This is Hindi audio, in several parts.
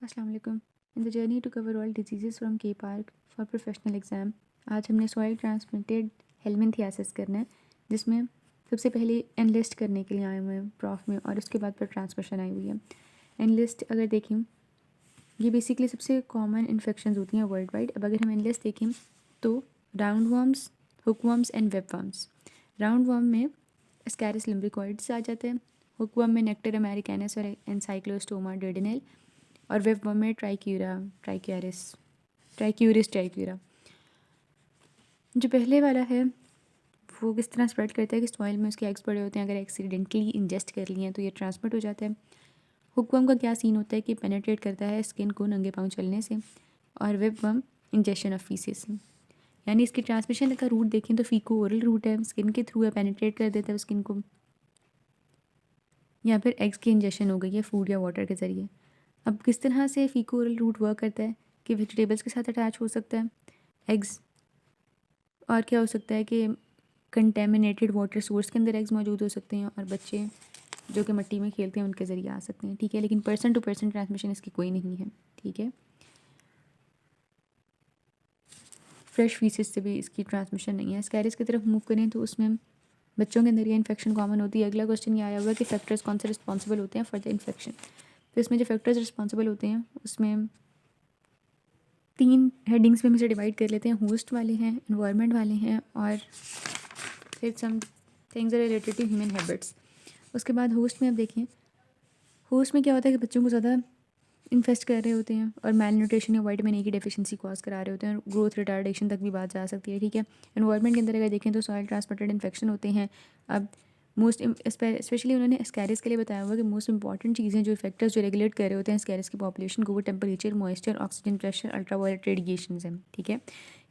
अस्सलाम वालेकुम। In the journey to cover all disease from K Park for professional exam, आज हमने सॉइल ट्रांसमिटेड हेलमिंथियासिस करना है, जिसमें सबसे पहले एनलिस्ट करने के लिए आए हुए हैं प्रॉफ में, और उसके बाद पर ट्रांसमिशन आई हुई है। एनलिस्ट अगर देखें, ये बेसिकली सबसे कॉमन इन्फेक्शंस होती हैं वर्ल्ड वाइड। अब अगर हम एनलिस्ट देखें तो round worms, hook worms and web worms. Round worm में एस्कैरिस लम्ब्रिकॉइड्स आ जाते हैं, हुक वर्म में नेक्टर अमेरिकानस और एनसाइक्लोस्टोमा डेडिनेल, और वेब वर्म में ट्राइक्यूरिस ट्राइक्यूरा। जो पहले वाला है वो किस तरह स्प्रेड करता है कि सॉइल में उसके एग्स पड़े होते हैं, अगर एक्सीडेंटली इंजेस्ट कर लिए हैं तो ये ट्रांसमिट हो जाता है। हुकवर्म का क्या सीन होता है कि पेनेट्रेट करता है स्किन को नंगे पाँव चलने से, और web worm injection of faeces से। यानी इसकी ट्रांसमिशन का रूट देखें तो फीको ओरल रूट है, स्किन के थ्रू है, पेनेट्रेट कर देता है स्किन को, या फिर एग्स की इंजेक्शन हो गई है फूड या वाटर के ज़रिए। अब किस तरह से फीको ओरल रूट वर्क करता है कि वेजिटेबल्स के साथ अटैच हो सकता है एग्स, और क्या हो सकता है कि कंटेमिनेटेड वाटर सोर्स के अंदर एग्स मौजूद हो सकते हैं, और बच्चे जो कि मिट्टी में खेलते हैं उनके ज़रिए आ सकते हैं। ठीक है, लेकिन पर्सन टू पर्सन ट्रांसमिशन इसकी कोई नहीं है। ठीक है, फ्रेश फीसेस से भी इसकी ट्रांसमिशन नहीं है। स्कैरिस की तरफ मूव करें तो उसमें बच्चों के अंदर ये इन्फेक्शन कॉमन होती है। अगला क्वेश्चन ये आया हुआ है कि फैक्टर्स कौन से रिस्पॉन्सिबल होते हैं फॉर द इन्फेक्शन। तो इसमें जो फैक्टर्स रिस्पॉन्सिबल होते हैं उसमें 3 हेडिंग्स में हम इसे डिवाइड कर लेते हैं। होस्ट वाले हैं, इन्वायरमेंट वाले हैं, और फिर some things are related to human habits. उसके बाद होस्ट में अब देखें, होस्ट में क्या होता है कि बच्चों को ज़्यादा इन्फेस्ट कर रहे होते हैं और मेल न्यूट्रिशन या विटामिन ए की डेफिशिएंसी कॉज करा रहे होते हैं, और ग्रोथ रिटार्डेशन तक भी बात जा सकती है। ठीक है, एनवायरनमेंट के अंदर अगर देखें तो सॉइल ट्रांसमिटेड इन्फेक्शन होते हैं। अब मोस्ट स्पेशली उन्होंने एस्कैरिस के लिए बताया हुआ कि मोस्ट इंपॉर्टेंट चीज़ें जो फैक्टर्स जो रेगुलेट कर रहे होते हैं एस्कैरिस की पॉपुलेशन को, वो temperature, moisture, oxygen pressure, ultraviolet radiation हैं। ठीक है,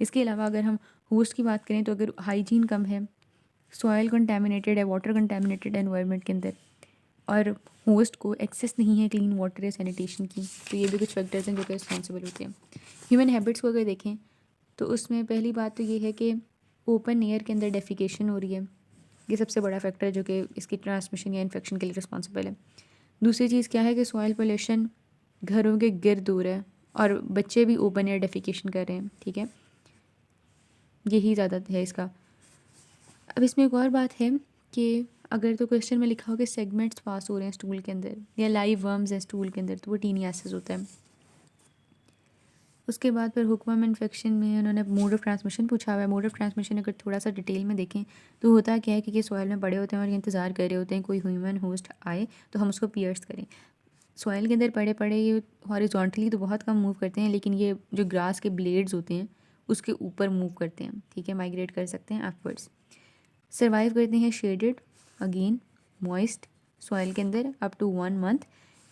इसके अलावा अगर हम होस्ट की बात करें तो अगर हाइजीन कम है, सॉइल कंटेमिनेटेड है, वाटर कंटेमिनेटेड है एनवायरनमेंट के अंदर, और होस्ट को एक्सेस नहीं है क्लीन वाटर या सैनिटेशन की, तो ये भी कुछ फैक्टर्स हैं जो कि रिस्पॉन्सिबल होते हैं। ह्यूमन हैबिट्स को अगर देखें तो उसमें पहली बात तो ये है कि ओपन एयर के अंदर डेफिकेशन हो रही है, ये सबसे बड़ा फैक्टर है जो कि इसकी ट्रांसमिशन या इन्फेक्शन के लिए रिस्पॉन्सिबल है। दूसरी चीज़ क्या है कि सॉइल पोल्यूशन घरों के गिर्द हो रहा है, और बच्चे भी ओपन एयर डेफिकेशन कर रहे हैं। ठीक है, यही ज़्यादा है इसका। अब इसमें एक और बात है कि अगर तो क्वेश्चन में लिखा हो कि सेगमेंट्स पास हो रहे हैं स्टूल के अंदर या लाइव वर्म्स हैं स्टूल के अंदर, तो वो टीनियासिस होता है। उसके बाद फिर हुकवर्म इन्फेक्शन में उन्होंने मोड ऑफ ट्रांसमिशन पूछा हुआ है। मोड ऑफ ट्रांसमिशन अगर थोड़ा सा डिटेल में देखें तो होता क्या है कि ये सॉइल में पड़े होते हैं और ये इंतज़ार कर रहे होते हैं कोई ह्यूमन होस्ट आए तो हम उसको पियर्स करें। सॉइल के अंदर पड़े पड़े ये हॉरिजॉन्टली तो बहुत कम मूव करते हैं, लेकिन ये जो ग्रास के ब्लेड्स होते हैं उसके ऊपर मूव करते हैं। ठीक है, माइग्रेट कर सकते हैं अपवर्ड्स। सर्वाइव करते हैं शेडेड, अगेन मॉइस्ट सॉइल के अंदर अप टू 1 मंथ।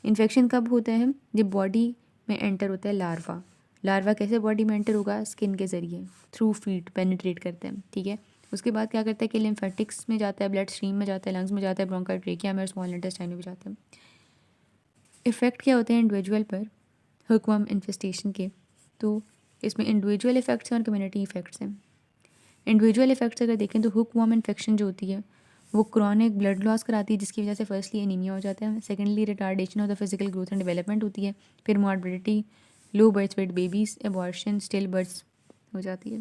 इन्फेक्शन कब होता है जब बॉडी में एंटर होता है लार्वा। लार्वा कैसे बॉडी में एंटर होगा, स्किन के ज़रिए, थ्रू फीट पेनिट्रेट करते हैं। ठीक है, उसके बाद क्या करता है कि लिम्फेटिक्स में जाता है, ब्लड स्ट्रीम में जाता है, लंग्स में जाता है, ब्रोंकाइल ट्रेकिया में और स्मॉल इंटेस्टाइन में भी जाता है। इफ़ेक्ट क्या होते हैं इंडिविजुअल पर हुकवर्म इन्फेस्टेशन के, तो इसमें इंडिविजुअल इफ़ेक्ट्स हैं और कम्युनिटी इफ़ेक्ट्स हैं। इंडिविजुअल इफ़ेक्ट्स अगर देखें तो हुकवर्म इन्फेक्शन जो होती है वो क्रॉनिक ब्लड लॉस कराती है, जिसकी वजह से फर्स्टली एनीमिया हो जाता है, secondly retardation of the physical growth and development होती है, फिर morbidity, low birth weight babies, abortion, still births हो जाती है।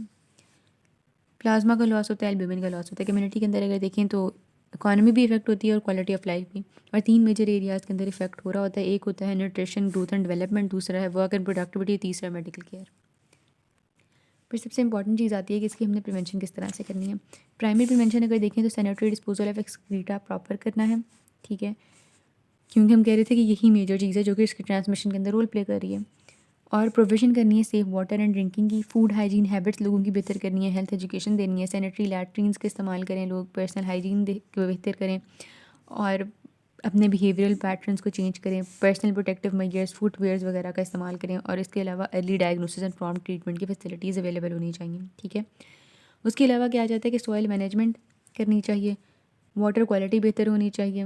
प्लाज्मा का लॉस होता है, एल्ब्यूमिन का लॉस होता है। कम्युनिटी के अंदर अगर देखें तो इकॉनमी भी इफेक्ट होती है और क्वालिटी ऑफ लाइफ भी, और 3 मेजर एरियाज़ के अंदर इफेक्ट हो रहा होता है। एक होता है न्यूट्रिशन, ग्रोथ एंड डेवलपमेंट, दूसरा है वर्क एंड प्रोडक्टिविटी, तीसरा मेडिकल केयर। फिर सबसे इंपॉर्टेंट चीज़ आती है कि इसकी हमने प्रिवेंशन किस तरह से करनी है। प्राइमरी प्रिवेंशन अगर देखें तो sanitary disposal of excreta proper करना है। ठीक है, क्योंकि हम कह रहे थे कि यही मेजर चीज़ है जो कि इसकी ट्रांसमिशन के अंदर रोल प्ले कर रही है। और प्रोविजन करनी है सेफ वाटर एंड ड्रिंकिंग की, फूड हाइजीन हैबिट्स लोगों की बेहतर करनी है, हेल्थ एजुकेशन देनी है, सैनिटरी लैट्रीन्स का इस्तेमाल करें लोग, पर्सनल हाइजीन बेहतर करें, और अपने बिहेवियरल पैटर्न्स को चेंज करें, पर्सनल प्रोटेक्टिव मेजर्स, फुटवेयर्स वगैरह का इस्तेमाल करें, और इसके अलावा early diagnosis and prompt treatment की फैसिलिटीज़ अवेलेबल होनी चाहिए। ठीक है, उसके अलावा क्या आ जाता है कि सॉइल मैनेजमेंट करनी चाहिए, वाटर क्वालिटी बेहतर होनी चाहिए।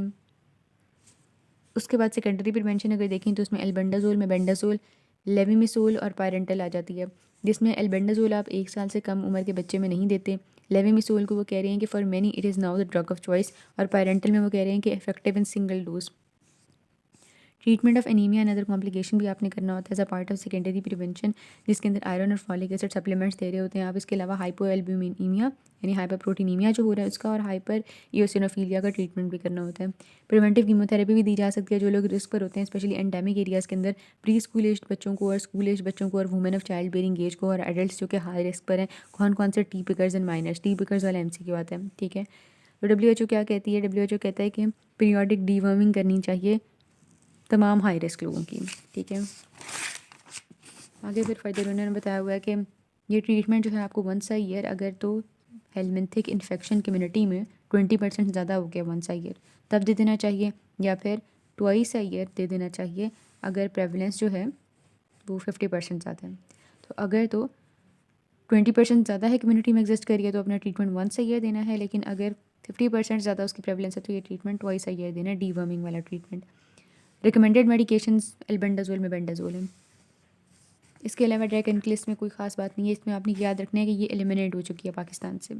उसके बाद सेकेंडरी प्रिवेंशन अगर देखें तो उसमें एल्बेंडाजोल, मेबेंडाजोल, लेविमिसोल और पायरेंटल आ जाती है, जिसमें एल्बेंडाजोल आप 1 साल से कम उम्र के बच्चे में नहीं देते। लेविमिसोल को वो कह रहे हैं कि for many it is now the drug of choice, और पायरेंटल में वो कह रहे हैं कि effective in single dose. Treatment of anaemia and other complication भी आपने करना होता है as a part of secondary prevention, जिसके अंदर आयरन और फॉलिक एसिड सप्लीमेंट्स दे रहे होते हैं आप। इसके अलावा हाइपोएल्ब्यूमिनीमिया यानी हाइपरप्रोटीनीमिया जो हो रहा है उसका, और हाइपर इयोसिनोफिलिया का ट्रीटमेंट भी करना होता है। प्रिवेंटिव कीमोथेरेपी भी दी जा सकती है जो लोग रिस्क पर होते हैं, स्पेशली एंडेमिक एरियाज़ के अंदर, प्री स्कूल एज बच्चों को और स्कूल एज बच्चों को और women of child bearing age को और एडल्ट्स जो कि हाई रिस्क पर हैं। कौन कौन से tea pickers and miners, tea pickers वाला MCQ आता है, ठीक है। तो WHO क्या कहती है, WHO कहता है कि पीरियोडिक डीवर्मिंग करनी चाहिए तमाम हाई रिस्क लोगों की, ठीक है। आगे फिर फर्दर उन्होंने बताया हुआ है कि ये ट्रीटमेंट जो है आपको वंस अ ईयर, अगर तो हेलमिंथिक इन्फेक्शन कम्युनिटी में 20% ज़्यादा हो गया वंस अ ईयर तब दे देना चाहिए, या फिर ट्वाइस अ ईयर दे देना चाहिए अगर प्रेवलेंस जो है वो 50% ज़्यादा है। तो अगर तो 20% ज़्यादा है कम्युनिटी में एग्जिस्ट करिए तो अपना ट्रीटमेंट वंस अ ईयर देना है, लेकिन अगर 50% ज़्यादा उसकी प्रेवलेंस है तो ये ट्रीटमेंट ट्वाइस अ ईयर देना है, डीवर्मिंग वाला ट्रीटमेंट। रिकमेंडेड मेडिकेशंस एल्बेंडाजोल में बेंडाजोल है। इसके अलावा ड्रग एंड लिस्ट में कोई ख़ास बात नहीं है, इसमें आपने याद रखना है कि ये एलिमिनेट हो चुकी है पाकिस्तान से।